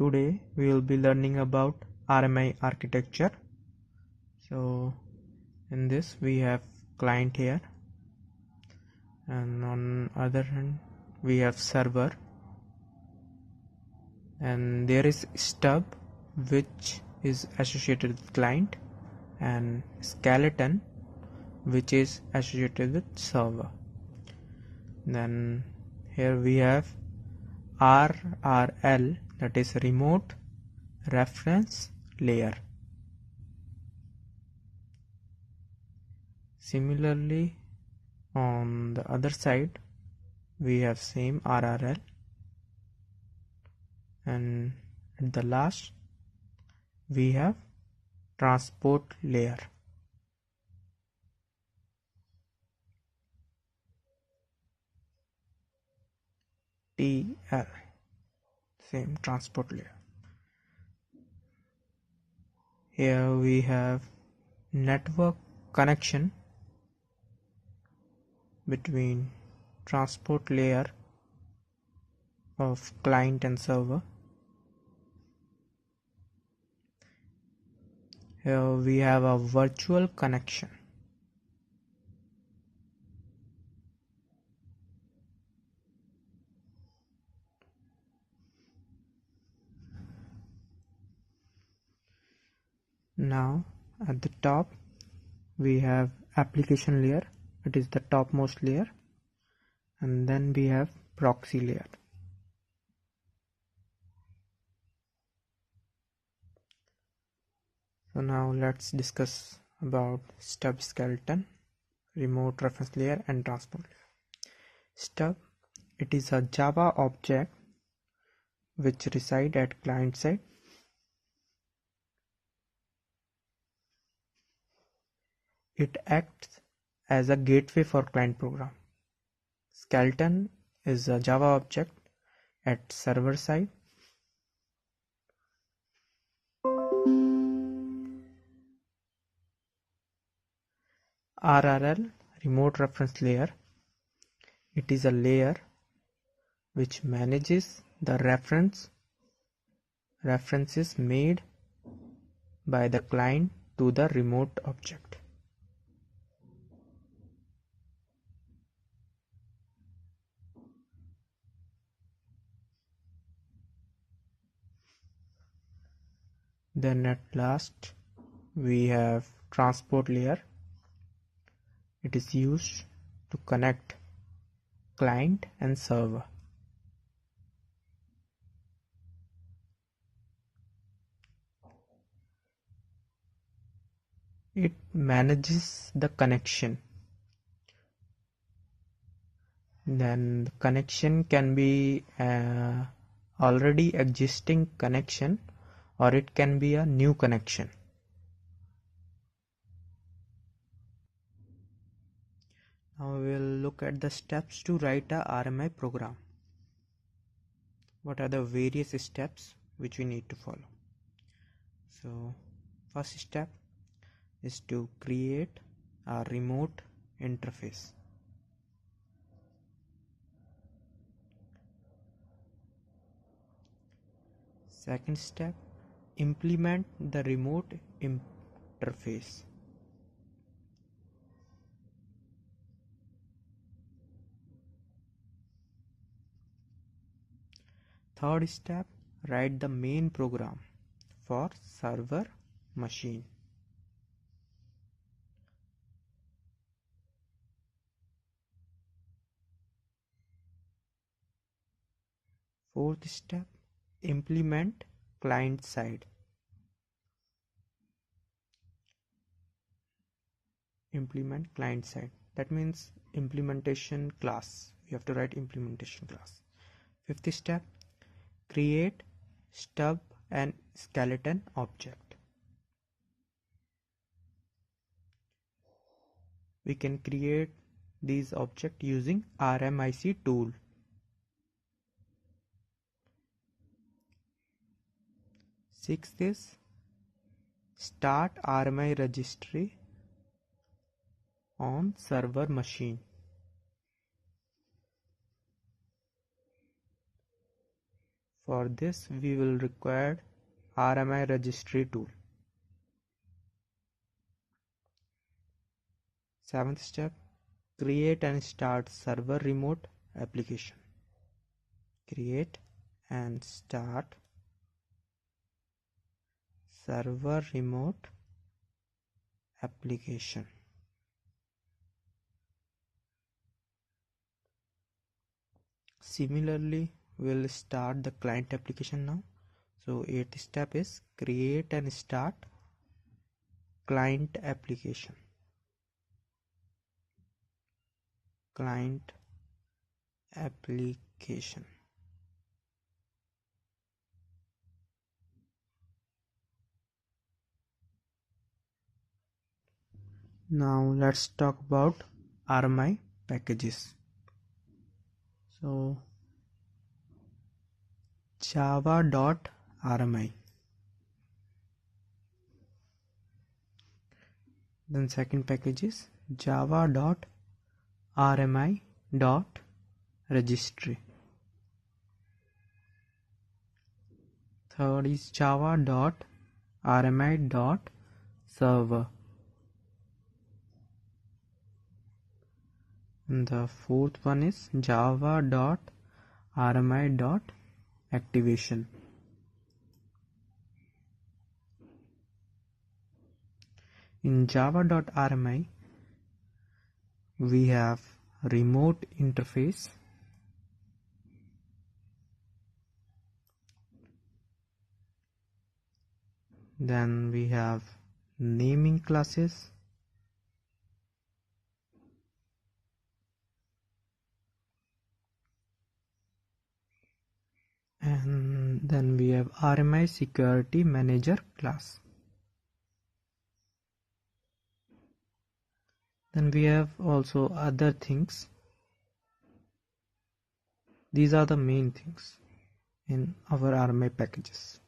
Today we will be learning about RMI architecture. So in this we have client here, and on other hand we have server, and there is stub which is associated with client, and skeleton which is associated with server. Then here we have RRL, that is remote reference layer. Similarly, on the other side we have same RRL, and at the last we have transport layer. TL, same transport layer. Here we have network connection between transport layer of client and server. Here we have a virtual connection. Now at the top we have application layer, it is the topmost layer, and then we have proxy layer. So now let's discuss about stub, skeleton, remote reference layer, and transport layer. Stub, it is a Java object which reside at client side. It acts as a gateway for client program. Skeleton is a Java object at server side. RRL, remote reference layer, it is a layer which manages the references made by the client to the remote object. Then at last we have transport layer. It is used to connect client and server. It manages the connection. Then the connection can be already existing connection, or it can be a new connection. Now we will look at the steps to write a RMI program. What are the various steps which we need to follow? So first step is to create a remote interface. Second step, implement the remote interface. Third step, write the main program for server machine. Fourth step, implement client side. Implement client side. That means implementation class. You have to write implementation class. Fifth step, create stub and skeleton object. We can create these objects using RMIC tool. Sixth is start RMI registry on server machine. For this we will require RMI registry tool. 7th step, create and start server remote application. Create and start server remote application. Similarly, we'll start the client application now. So 8th step is create and start client application. Client application. Now let's talk about RMI packages. So java.rmi. Then second package is java.rmi.registry. Third is java.rmi.server. And the fourth one is java.rmi.activation. In java.rmi we have remote interface, then we have naming classes, and then we have RMI security manager class. Then we have also other things. These are the main things in our RMI packages.